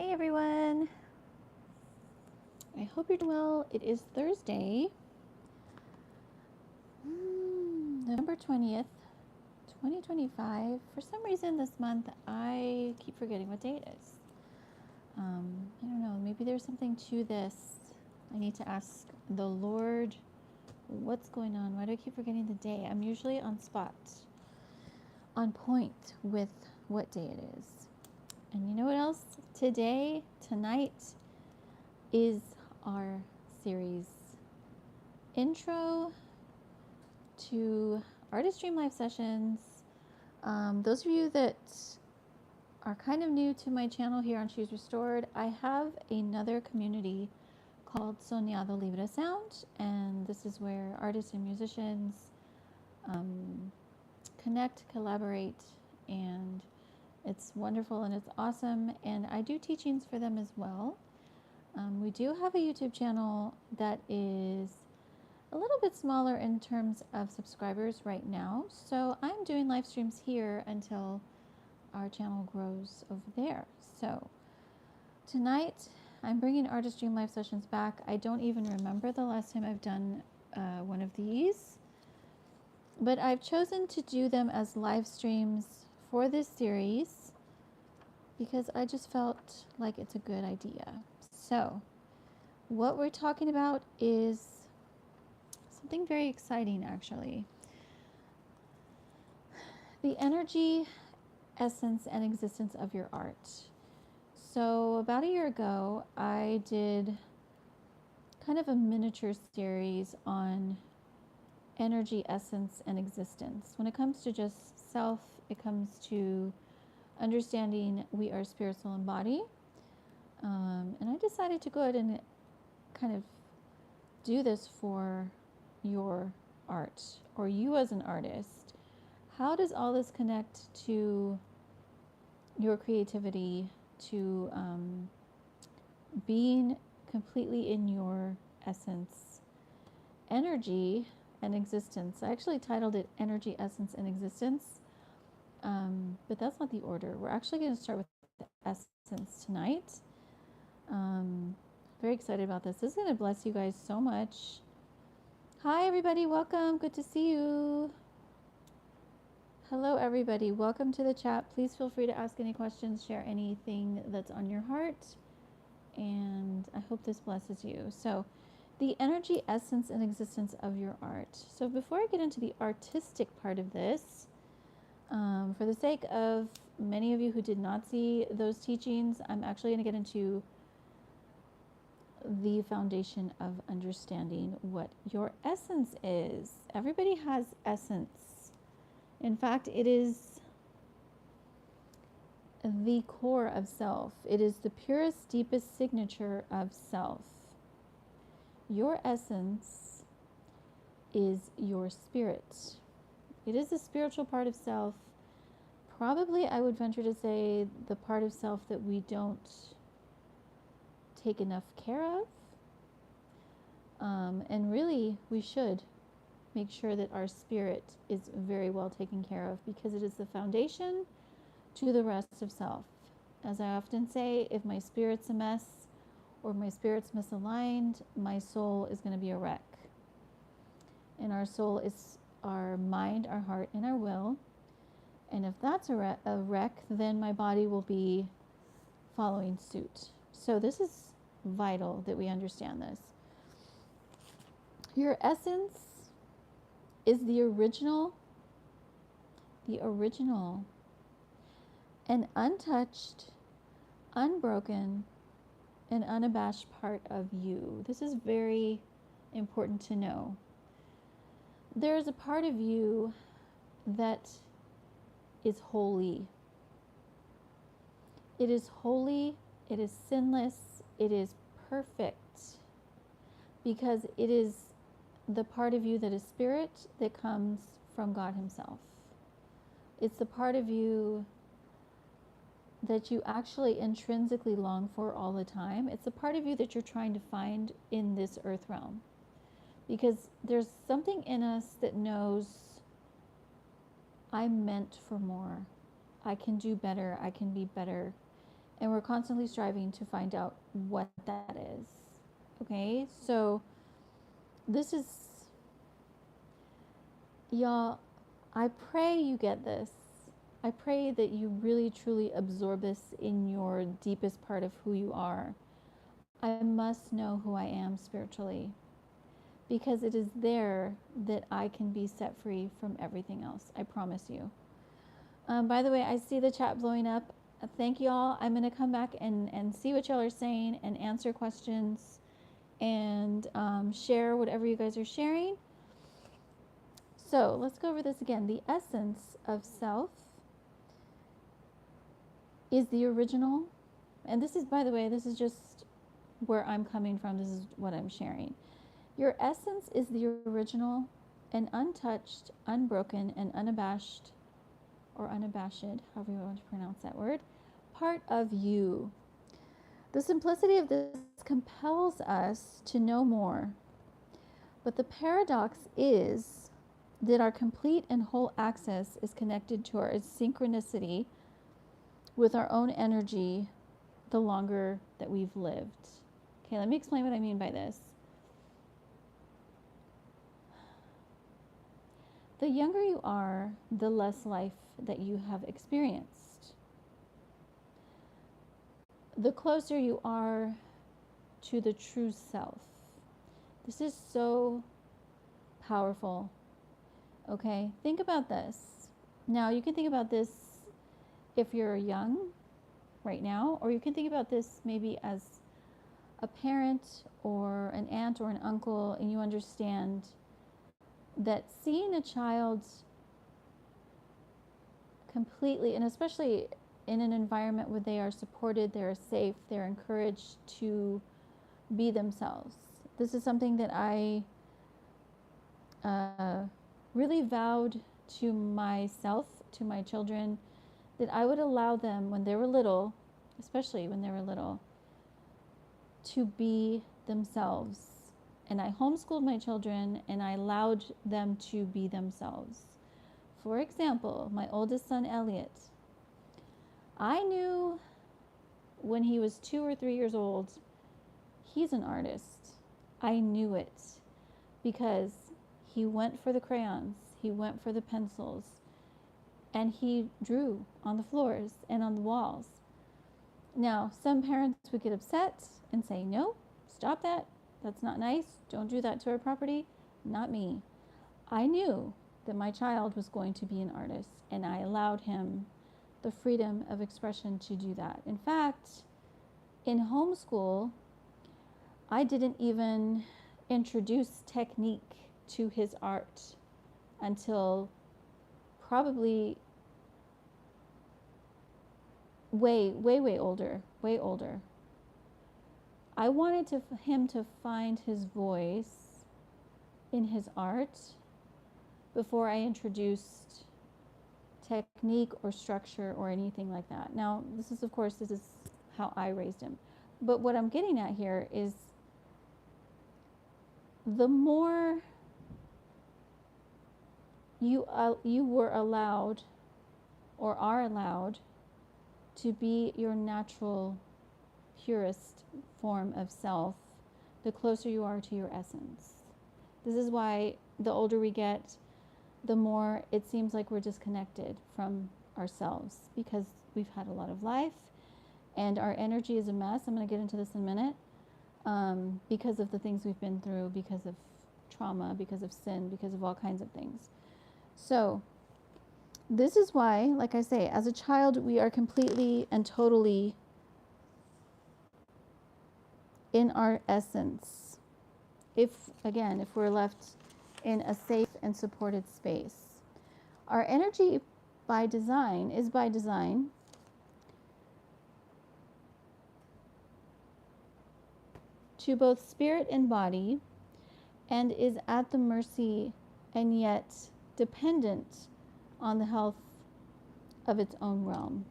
Hey everyone, I hope you're doing well. It is Thursday, November 20th, 2025. For some reason this month I keep forgetting what day it is. I don't know, maybe there's something to this. I need to ask the Lord what's going on. Why do I keep forgetting the day? I'm usually on spot, on point with what day it is. And you know what else? Tonight is our series intro to Artist Dream Live Sessions. Those of you that are kind of new to my channel here on Choose Restored, I have another community called Soñado, Libré Sound, and this is where artists and musicians connect, collaborate, and it's wonderful and it's awesome, and I do teachings for them as well. We do have a YouTube channel that is a little bit smaller in terms of subscribers right now, so I'm doing live streams here until our channel grows over there. So tonight I'm bringing Artist Dream Live Sessions back. I don't even remember the last time I've done one of these, but I've chosen to do them as live streams for this series because I just felt like it's a good idea. So what we're talking about is something very exciting, actually. The energy, essence, and existence of your art. So about a year ago, I did kind of a miniature series on energy, essence, and existence. When it comes to just self, it comes to understanding we are spirit, soul, and body. And I decided to go ahead and kind of do this for your art, or you as an artist. How does all this connect to your creativity, to being completely in your essence, energy, and existence? I actually titled it Energy, Essence, and Existence, but that's not the order. We're actually going to start with the essence tonight. Very excited about this. This is going to bless you guys so much. Hi everybody, welcome. Good to see you. Hello everybody, welcome to the chat. Please feel free to ask any questions, share anything that's on your heart, and I hope this blesses you. So the energy, essence, and existence of your art. So before I get into the artistic part of this, for the sake of many of you who did not see those teachings, I'm actually going to get into the foundation of understanding what your essence is. Everybody has essence. In fact, it is the core of self. It is the purest, deepest signature of self. Your essence is your spirit. It is the spiritual part of self. Probably, I would venture to say, the part of self that we don't take enough care of. And really, we should make sure that our spirit is very well taken care of, because it is the foundation to the rest of self. As I often say, if my spirit's a mess or my spirit's misaligned, my soul is going to be a wreck. And our soul is our mind, our heart, and our will. And if that's a wreck, then my body will be following suit. So this is vital that we understand this. Your essence is the original, and untouched, unbroken, and unabashed part of you. This is very important to know. There is a part of you that is holy. It is holy, it is sinless, it is perfect, because it is the part of you that is spirit, that comes from God Himself. It's the part of you that you actually intrinsically long for all the time. It's the part of you that you're trying to find in this earth realm, because there's something in us that knows, I'm meant for more. I can do better. I can be better. And we're constantly striving to find out what that is. Okay? So this is, y'all, I pray you get this. I pray that you really truly absorb this in your deepest part of who you are. I must know who I am spiritually, because it is there that I can be set free from everything else. I promise you. By the way, I see the chat blowing up. Thank you all. I'm going to come back and see what y'all are saying and answer questions and share whatever you guys are sharing. So let's go over this again. The essence of self is the original. And this is, by the way, this is just where I'm coming from. This is what I'm sharing. Your essence is the original and untouched, unbroken, and unabashed, or unabashed, however you want to pronounce that word, part of you. The simplicity of this compels us to know more. But the paradox is that our complete and whole access is connected to our synchronicity with our own energy the longer that we've lived. Okay, let me explain what I mean by this. The younger you are, the less life that you have experienced. The closer you are to the true self. This is so powerful. Okay, think about this. Now, you can think about this if you're young right now, or you can think about this maybe as a parent or an aunt or an uncle, and you understand that seeing a child completely, and especially in an environment where they are supported, they're safe, they're encouraged to be themselves. This is something that I really vowed to myself, to my children, that I would allow them when they were little, especially when they were little, to be themselves. And I homeschooled my children, and I allowed them to be themselves. For example, my oldest son, Elliot, I knew when he was 2 or 3 years old, he's an artist. I knew it because he went for the crayons, he went for the pencils, and he drew on the floors and on the walls. Now, some parents would get upset and say, no, stop that. That's not nice. Don't do that to our property. Not me. I knew that my child was going to be an artist, and I allowed him the freedom of expression to do that. In fact, in homeschool, I didn't even introduce technique to his art until probably way older. I wanted him to find his voice in his art before I introduced technique or structure or anything like that. Now, this is how I raised him. But what I'm getting at here is the more you were allowed or are allowed to be your natural, purest form of self, the closer you are to your essence. This is why the older we get, the more it seems like we're disconnected from ourselves, because we've had a lot of life and our energy is a mess. I'm going to get into this in a minute, because of the things we've been through, because of trauma, because of sin, because of all kinds of things. So this is why, like I say, as a child, we are completely and totally in our essence. If we're left in a safe and supported space. Our energy is by design to both spirit and body, and is at the mercy and yet dependent on the health of its own realm.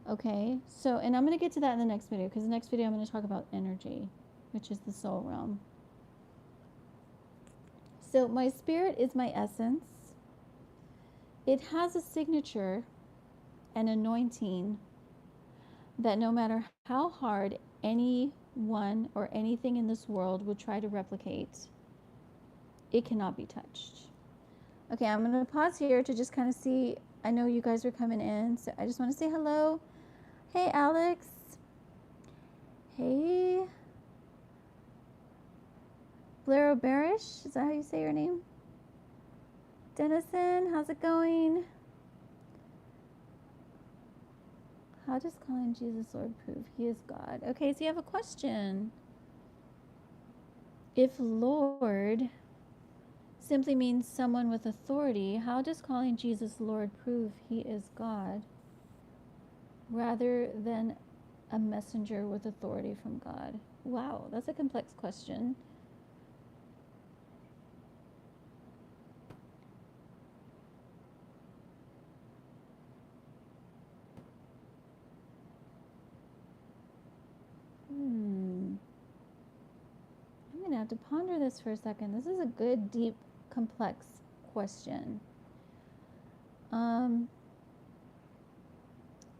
Okay, so, and I'm going to get to that in the next video, because the next video I'm going to talk about energy, which is the soul realm. So my spirit is my essence. It has a signature, an anointing, that no matter how hard anyone or anything in this world would try to replicate, it cannot be touched. Okay, I'm going to pause here to just kind of see. I know you guys are coming in, so I just want to say hello. Hey, Alex. Hey, Blair O'Barish. Is that how you say your name? Dennison, how's it going? How does calling Jesus Lord prove he is God? Okay, so you have a question. If Lord simply means someone with authority, how does calling Jesus Lord prove he is God rather than a messenger with authority from God? Wow, that's a complex question. I'm going to have to ponder this for a second. This is a good, deep, complex question.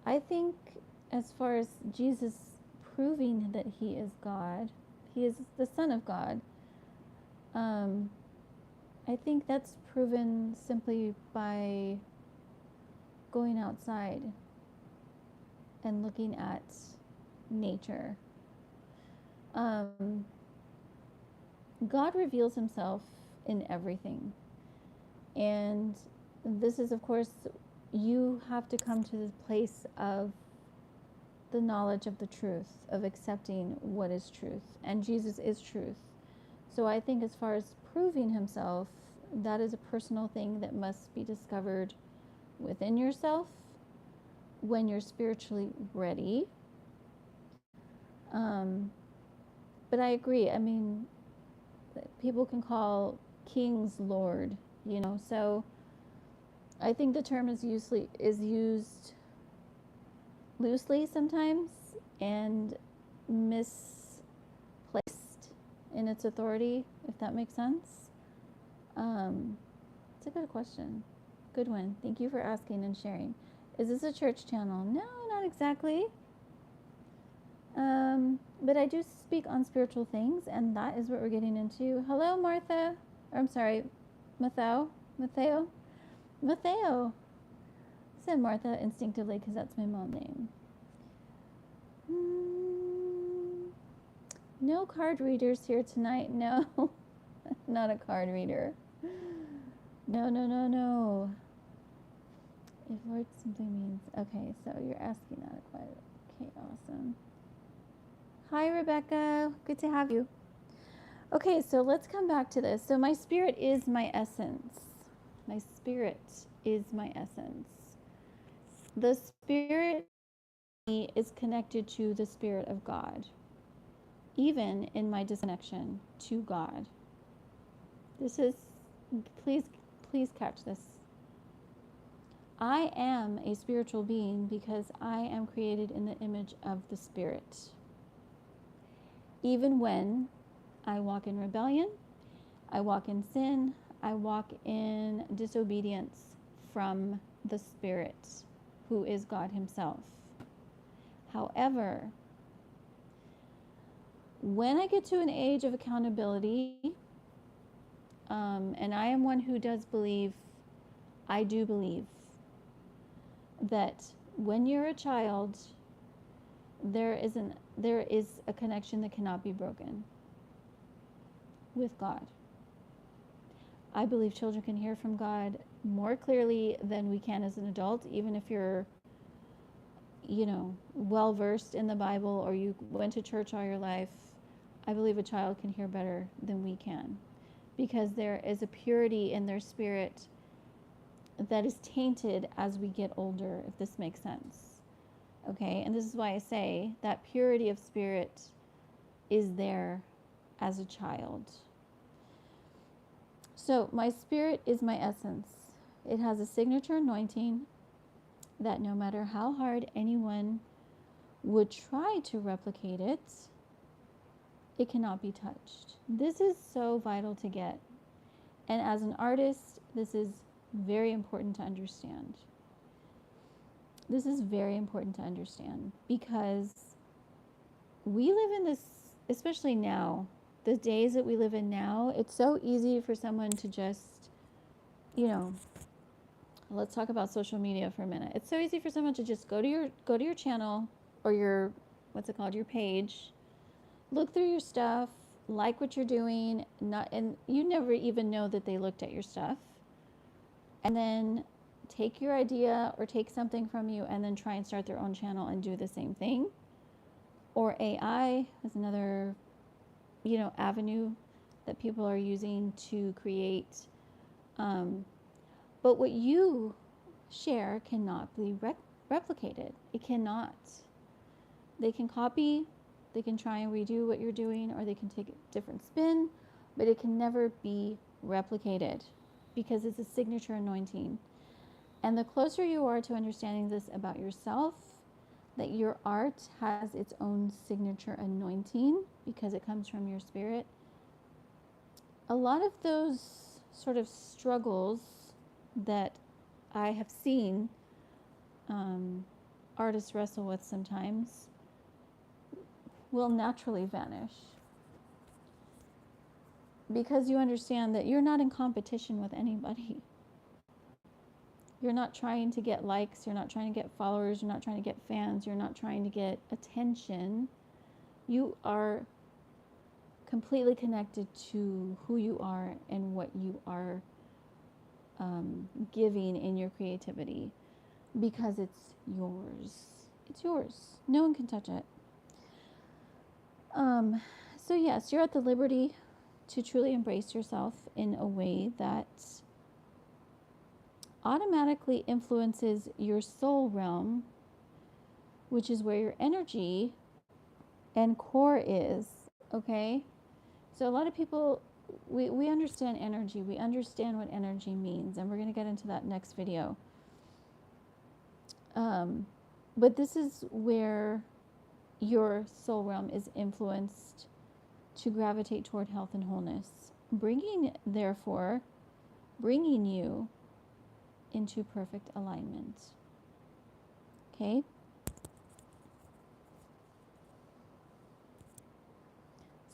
I think as far as Jesus proving that he is God, he is the Son of God, I think that's proven simply by going outside and looking at nature. God reveals himself in everything. And this is, of course, you have to come to the place of the knowledge of the truth, of accepting what is truth. And Jesus is truth. So I think as far as proving himself, that is a personal thing that must be discovered within yourself when you're spiritually ready. But I agree. I mean, people can call kings Lord, so I think the term is used loosely sometimes and misplaced in its authority, if that makes sense. It's a good question. Good one. Thank you for asking and sharing. Is this a church channel? No, not exactly. But I do speak on spiritual things, and that is what we're getting into. Hello, Martha. Or, I'm sorry, Matteo. I said Martha instinctively because that's my mom's name. No card readers here tonight. No, not a card reader. No. If Lord simply means, okay, so you're asking that quite. Okay, awesome. Hi, Rebecca. Good to have you. Okay, so let's come back to this. So my spirit is my essence. My spirit is my essence. The spirit is connected to the Spirit of God, even in my disconnection to God. This is, please catch this. I am a spiritual being because I am created in the image of the Spirit. Even when I walk in rebellion, I walk in sin, I walk in disobedience from the Spirit, who is God himself. However, when I get to an age of accountability, and I am one who does believe, I do believe that when you're a child, there is a connection that cannot be broken with God. I believe children can hear from God more clearly than we can as an adult, even if you're, well versed in the Bible or you went to church all your life. I believe a child can hear better than we can, because there is a purity in their spirit that is tainted as we get older, if this makes sense. Okay, and this is why I say that purity of spirit is there as a child. So my spirit is my essence. It has a signature anointing that no matter how hard anyone would try to replicate it, it cannot be touched. This is so vital to get. And as an artist, this is very important to understand. This is very important to understand because we live in this, especially now, the days that we live in now, it's so easy for someone to just, you know, let's talk about social media for a minute. It's so easy for someone to just go to your channel or your, what's it called, your page, look through your stuff, like what you're doing, not, and you never even know that they looked at your stuff, and then take your idea or take something from you and then try and start their own channel and do the same thing. Or AI is another, you know, avenue that people are using to create. But what you share cannot be replicated. It cannot. They can copy, they can try and redo what you're doing, or they can take a different spin, but it can never be replicated because it's a signature anointing. And the closer you are to understanding this about yourself, that your art has its own signature anointing because it comes from your spirit, a lot of those sort of struggles that I have seen artists wrestle with sometimes will naturally vanish because you understand that you're not in competition with anybody. You're not trying to get likes, you're not trying to get followers, you're not trying to get fans, you're not trying to get attention. You are completely connected to who you are and what you are giving in your creativity because it's yours. It's yours. No one can touch it. So yes, you're at the liberty to truly embrace yourself in a way that automatically influences your soul realm, which is where your energy and core is, okay? So a lot of people, we understand energy. We understand what energy means, and we're going to get into that next video. But this is where your soul realm is influenced to gravitate toward health and wholeness, bringing you into perfect alignment. Okay?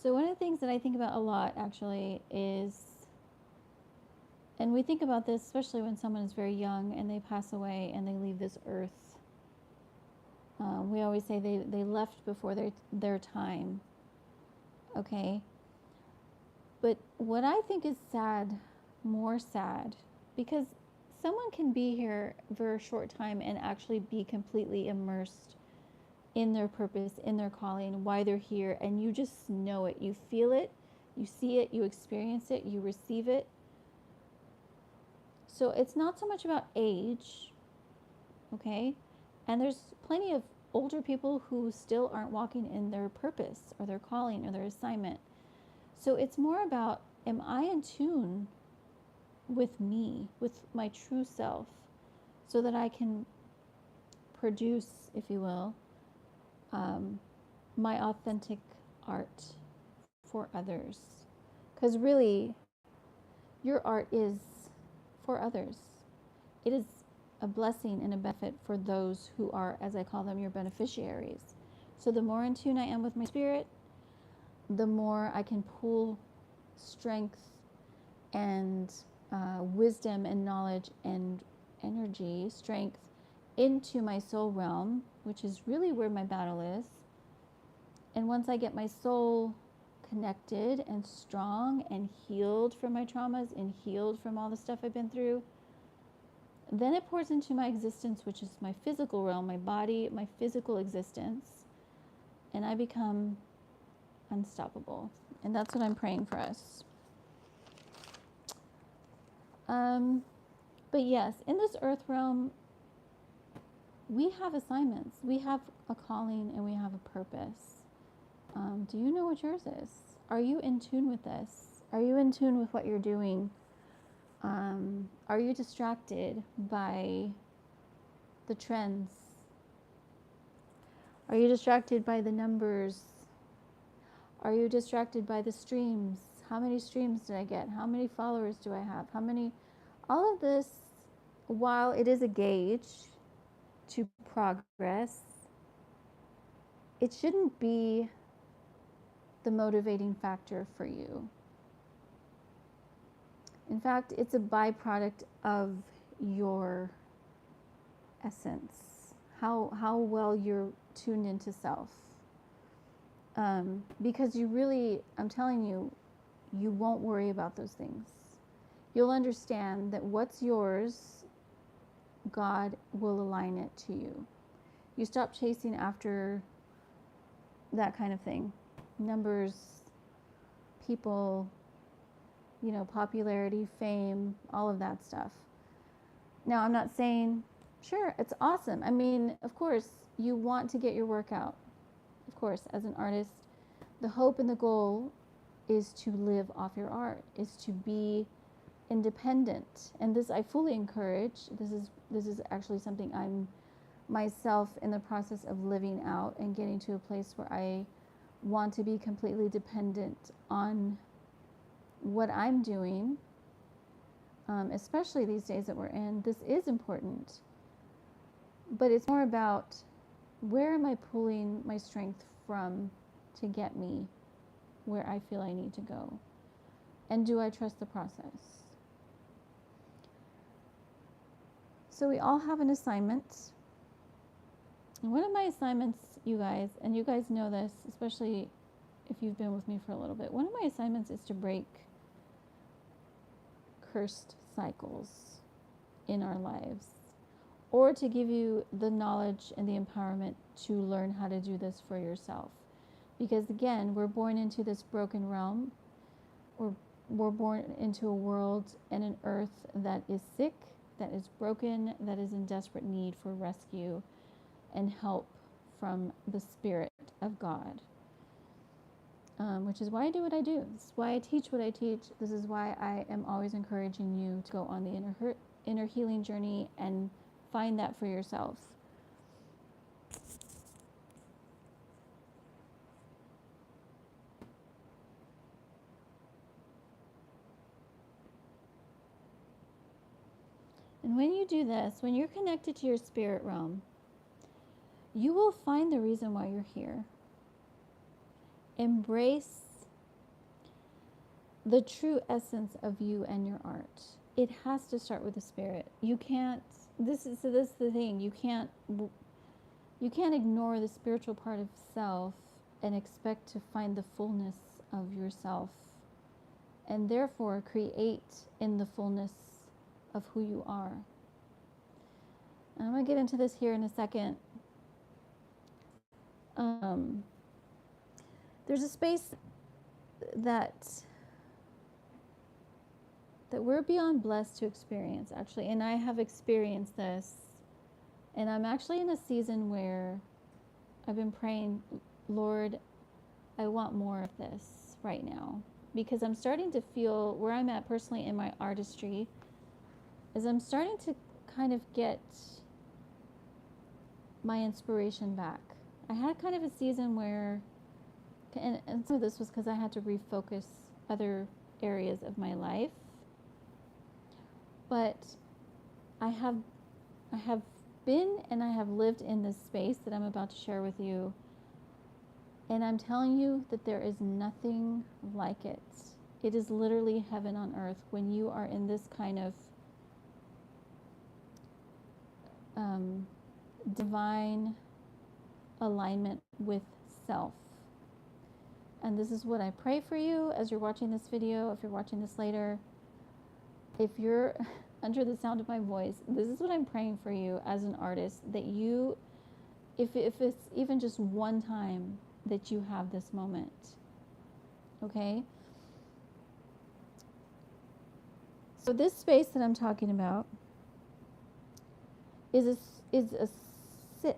So one of the things that I think about a lot actually is, and we think about this especially when someone is very young and they pass away and they leave this earth. We always say they left before their time. Okay? But what I think is sad, more sad, because someone can be here for a short time and actually be completely immersed in their purpose, in their calling, why they're here, and you just know it. You feel it, you see it, you experience it, you receive it. So it's not so much about age, okay? And there's plenty of older people who still aren't walking in their purpose or their calling or their assignment. So it's more about, am I in tune with me, with my true self, so that I can produce, if you will, my authentic art for others. Because really, your art is for others. It is a blessing and a benefit for those who are, as I call them, your beneficiaries. So the more in tune I am with my spirit, the more I can pull strength and wisdom and knowledge and energy, strength into my soul realm, which is really where my battle is. And once I get my soul connected and strong and healed from my traumas and healed from all the stuff I've been through, then it pours into my existence, which is my physical realm, my body, my physical existence, and I become unstoppable. And that's what I'm praying for us. But yes, in this earth realm, we have assignments. We have a calling and we have a purpose. Do you know what yours is? Are you in tune with this? Are you in tune with what you're doing? Are you distracted by the trends? Are you distracted by the numbers? Are you distracted by the streams? How many streams did I get? How many followers do I have? All of this, while it is a gauge, to progress, it shouldn't be the motivating factor for you. In fact, it's a byproduct of your essence, how well you're tuned into self. Because you really, I'm telling you, you won't worry about those things. You'll understand that what's yours, God will align it to you. You stop chasing after that kind of thing. Numbers, people, popularity, fame, all of that stuff. Now, I'm not saying, sure, it's awesome. I mean, of course, you want to get your work out. Of course, as an artist, the hope and the goal is to live off your art, is to be independent. And this I fully encourage. This is actually something I'm myself in the process of living out and getting to a place where I want to be completely dependent on what I'm doing, especially these days that we're in. This is important, but it's more about where am I pulling my strength from to get me where I feel I need to go, and do I trust the process? So we all have an assignment. And one of my assignments, you guys, and you guys know this, especially if you've been with me for a little bit, one of my assignments is to break cursed cycles in our lives, or to give you the knowledge and the empowerment to learn how to do this for yourself. Because again, we're born into this broken realm. We're born into a world and an earth that is sick, that is broken, that is in desperate need for rescue and help from the Spirit of God. Which is why I do what I do. This is why I teach what I teach. This is why I am always encouraging you to go on the inner healing journey and find that for yourself. And when you do this, when you're connected to your spirit realm, you will find the reason why you're here. Embrace the true essence of you and your art. It has to start with the spirit. You can't, this is the thing, you can't ignore the spiritual part of self and expect to find the fullness of yourself, and therefore create in the fullness of who you are. And I'm going to get into this here in a second. There's a space that we're beyond blessed to experience, actually. And I have experienced this. And I'm actually in a season where I've been praying, Lord, I want more of this right now. Because I'm starting to feel where I'm at personally in my artistry is I'm starting to kind of get my inspiration back. I had kind of a season where, and some of this was because I had to refocus other areas of my life. But I have been and I have lived in this space that I'm about to share with you. And I'm telling you that there is nothing like it. It is literally heaven on earth when you are in this kind of divine alignment with self. And this is what I pray for you as you're watching this video, if you're watching this later. If you're under the sound of my voice, this is what I'm praying for you as an artist, that you, if it's even just one time that you have this moment, okay? So this space that I'm talking about is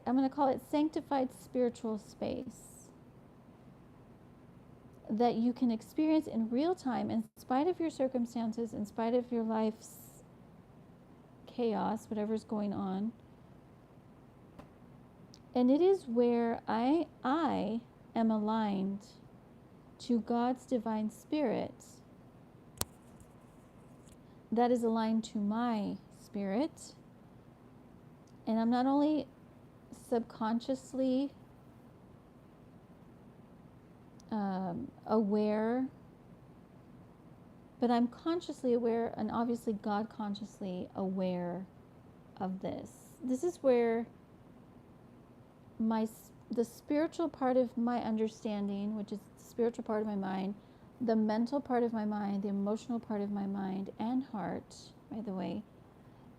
I'm going to call it sanctified spiritual space that you can experience in real time, in spite of your circumstances, in spite of your life's chaos, whatever's going on. And it is where I am aligned to God's divine spirit that is aligned to my spirit. And I'm not only subconsciously aware, but I'm consciously aware, and obviously God consciously aware of this. This is where the spiritual part of my understanding, which is the spiritual part of my mind, the mental part of my mind, the emotional part of my mind and heart, by the way,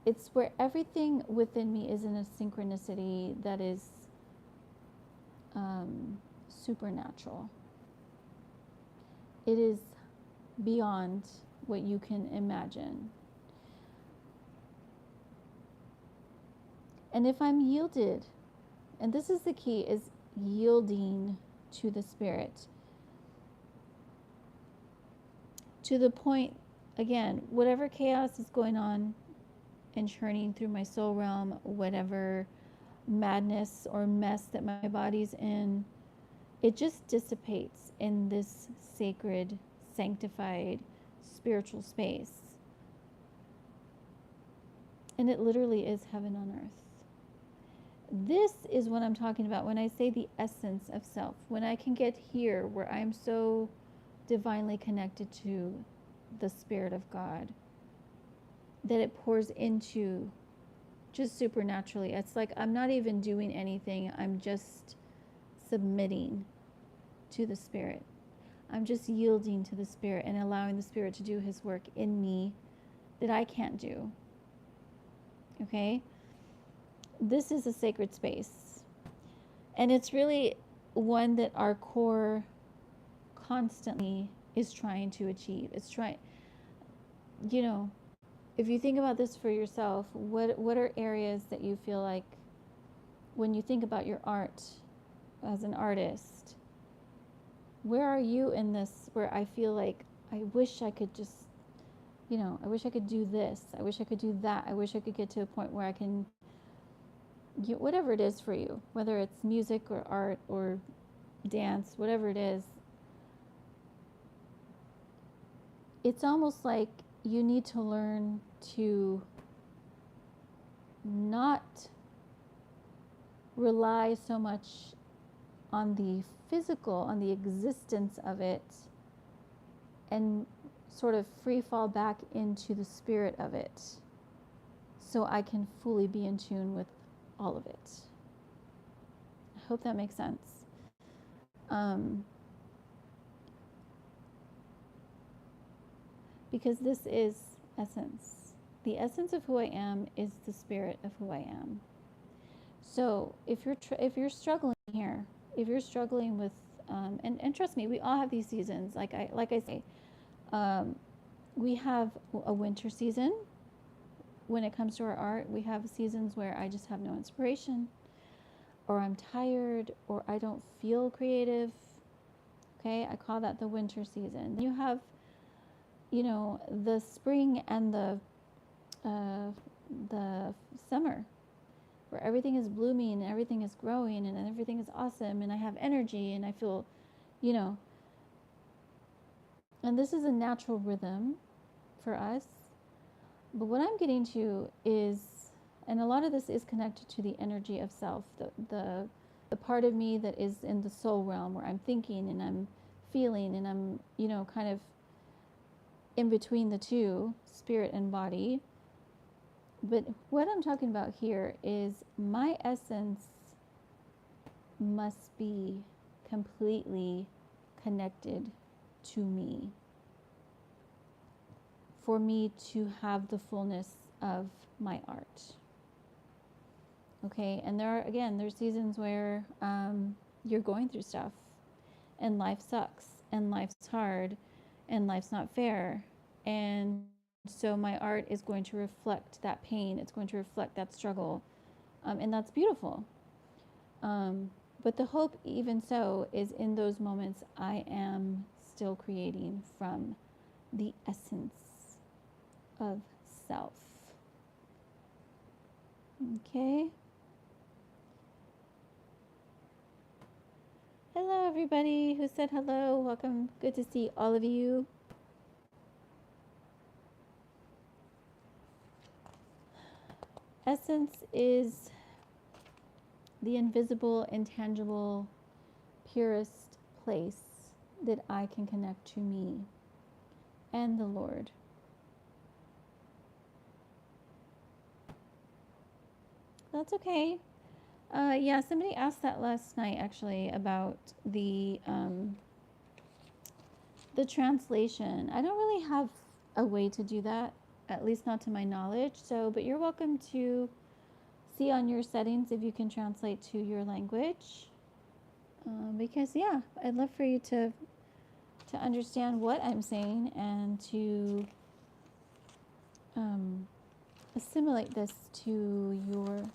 it's where everything within me is in a synchronicity that is supernatural. It is beyond what you can imagine. And if I'm yielded, and this is the key, is yielding to the Spirit. To the point, again, whatever chaos is going on and churning through my soul realm, whatever madness or mess that my body's in, it just dissipates in this sacred, sanctified, spiritual space. And it literally is heaven on earth. This is what I'm talking about when I say the essence of self. When I can get here where I'm so divinely connected to the Spirit of God that it pours into just supernaturally. It's like I'm not even doing anything. I'm just submitting to the Spirit. I'm just yielding to the Spirit and allowing the Spirit to do His work in me that I can't do. Okay? This is a sacred space. And it's really one that our core constantly is trying to achieve. It's trying, you know, if you think about this for yourself, what are areas that you feel like when you think about your art as an artist, where are you in this where I feel like I wish I could just, I wish I could do this. I wish I could do that. I wish I could get to a point where I can, whatever it is for you, whether it's music or art or dance, whatever it is, it's almost like you need to learn to not rely so much on the physical, on the existence of it, and sort of free fall back into the spirit of it so I can fully be in tune with all of it. I hope that makes sense. Because this is essence. The essence of who I am is the spirit of who I am. So if you're struggling here, if you're struggling with, and trust me, we all have these seasons. Like I say, we have a winter season. When it comes to our art, we have seasons where I just have no inspiration, or I'm tired, or I don't feel creative. Okay, I call that the winter season. Then you have, the spring and the summer, where everything is blooming and everything is growing and everything is awesome and I have energy and I feel, and this is a natural rhythm for us. But what I'm getting to is, and a lot of this is connected to the energy of self, the part of me that is in the soul realm where I'm thinking and I'm feeling and I'm, kind of in between the two, spirit and body. But what I'm talking about here is my essence must be completely connected to me for me to have the fullness of my art. Okay, and there's seasons where you're going through stuff and life sucks and life's hard and life's not fair, and so my art is going to reflect that pain. It's going to reflect that struggle, and that's beautiful. But the hope, even so, is in those moments I am still creating from the essence of self. Okay. Hello, everybody who said hello. Welcome. Good to see all of you. Essence is the invisible, intangible, purest place that I can connect to me and the Lord. That's okay. Yeah, somebody asked that last night actually about the translation. I don't really have a way to do that, at least not to my knowledge. So, but you're welcome to see on your settings if you can translate to your language. Because yeah, I'd love for you to understand what I'm saying and to assimilate this to your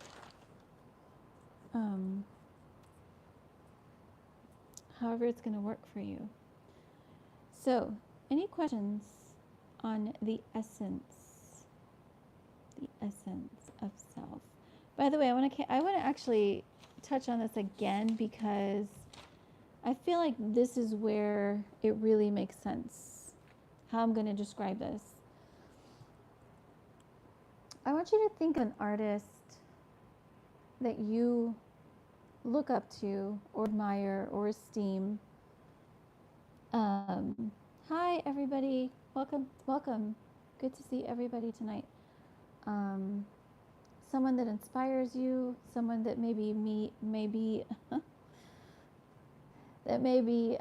however it's going to work for you. So, any questions on the essence of self? By the way, I want to actually touch on this again because I feel like this is where it really makes sense how I'm going to describe this. I want you to think of an artist that you look up to or admire or esteem. Hi everybody, welcome. Good to see everybody tonight. Someone that inspires you, someone that maybe that may be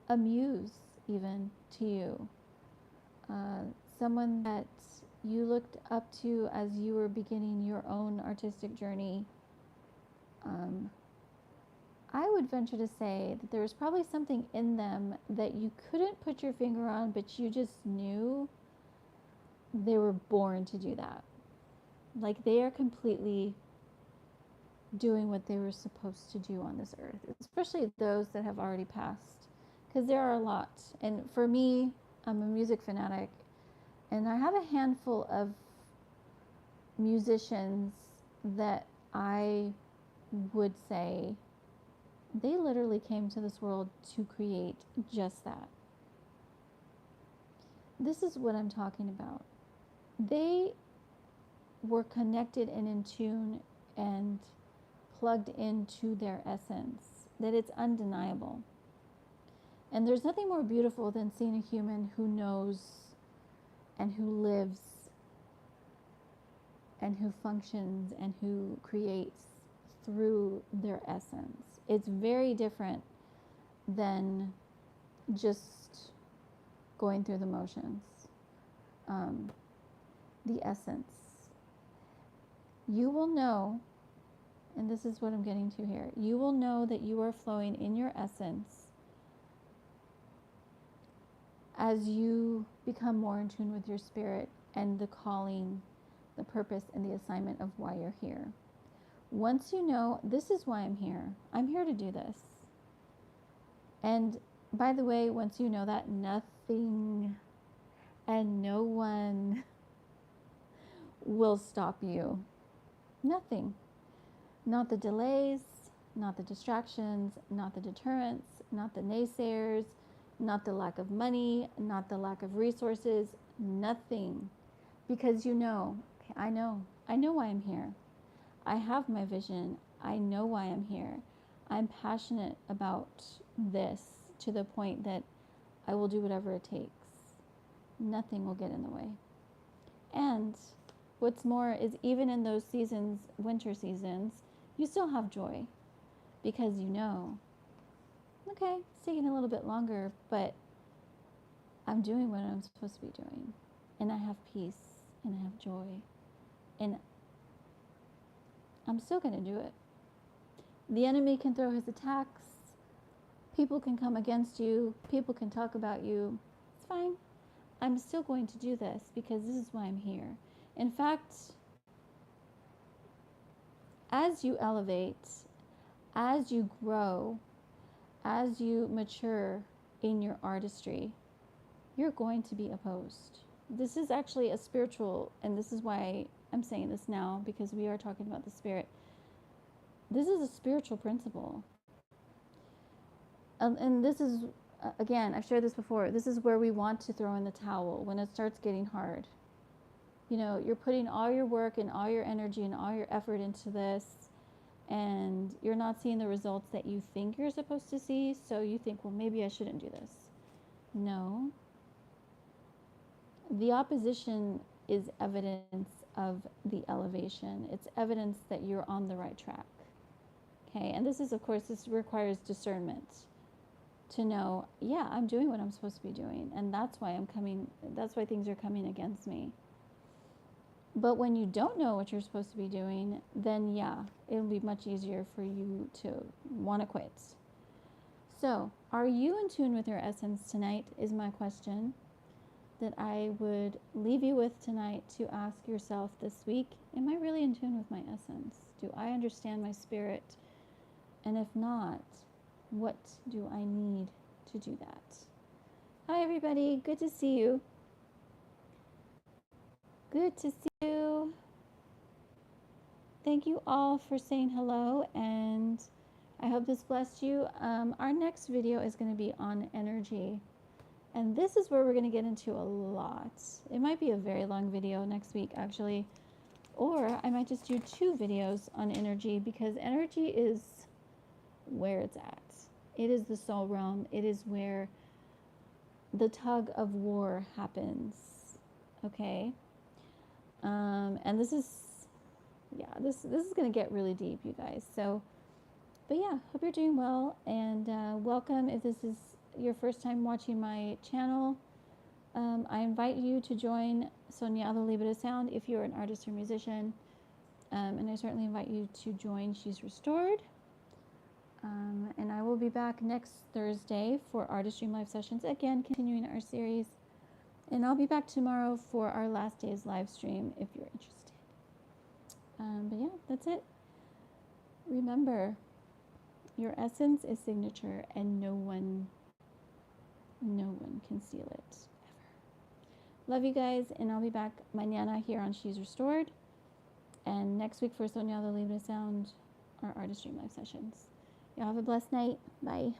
a muse even to you. Someone that you looked up to as you were beginning your own artistic journey. I would venture to say that there was probably something in them that you couldn't put your finger on, but you just knew they were born to do that. Like they are completely doing what they were supposed to do on this earth, especially those that have already passed, because there are a lot. And for me, I'm a music fanatic, and I have a handful of musicians that I would say they literally came to this world to create just that. This is what I'm talking about. They were connected and in tune and plugged into their essence, that it's undeniable. And there's nothing more beautiful than seeing a human who knows and who lives and who functions and who creates through their essence. It's very different than just going through the motions. The essence. You will know, and this is what I'm getting to here, you will know that you are flowing in your essence as you become more in tune with your spirit and the calling, the purpose, and the assignment of why you're here. Once you know, this is why I'm here to do this. And by the way, once you know that, nothing and no one will stop you. Nothing. Not the delays, not the distractions, not the deterrents, not the naysayers, not the lack of money, not the lack of resources, nothing. Because you know, okay, I know why I'm here. I have my vision. I know why I'm here. I'm passionate about this to the point that I will do whatever it takes. Nothing will get in the way. And what's more is even in those seasons, winter seasons, you still have joy because you know, okay, it's taking a little bit longer, but I'm doing what I'm supposed to be doing. And I have peace and I have joy. And I'm still going to do it. The enemy can throw his attacks. People can come against you. People can talk about you. It's fine. I'm still going to do this because this is why I'm here. In fact, as you elevate, as you grow, as you mature in your artistry, you're going to be opposed. This is actually a spiritual, and this is why I'm saying this now, because we are talking about the spirit. This is a spiritual principle. And this is, again, I've shared this before, this is where we want to throw in the towel when it starts getting hard. you know, you're putting all your work and all your energy and all your effort into this, and you're not seeing the results that you think you're supposed to see, so you think, well, maybe I shouldn't do this. No. The opposition is evidence of the elevation. It's evidence that you're on the right track. Okay, and this is, of course, this requires discernment to know, yeah, I'm doing what I'm supposed to be doing, and that's why things are coming against me. But when you don't know what you're supposed to be doing, then yeah, it'll be much easier for you to want to quit. So, are you in tune with your essence tonight is my question that I would leave you with tonight to ask yourself this week. Am I really in tune with my essence? Do I understand my spirit? And if not, what do I need to do that? Hi, everybody. Good to see you. Good to see you. Thank you all for saying hello, and I hope this blessed you. Our next video is going to be on energy, and this is where we're going to get into a lot. It might be a very long video next week, actually, or I might just do 2 videos on energy, because energy is where it's at. It is the soul realm. It is where the tug of war happens. Okay? And this is going to get really deep, you guys. So, but yeah, hope you're doing well, and welcome if this is your first time watching my channel. I invite you to join Soñado, Libré Sound if you're an artist or musician, and I certainly invite you to join She's Restored. And I will be back next Thursday for Artist Dream Live sessions, again continuing our series, and I'll be back tomorrow for our last day's live stream if you're interested. But yeah, that's it. Remember, your essence is signature, and no one can steal it, ever. Love you guys, and I'll be back mañana here on She's Restored, and next week for Soñado Libre Sound, our Artist Dream Live sessions. Y'all have a blessed night. Bye.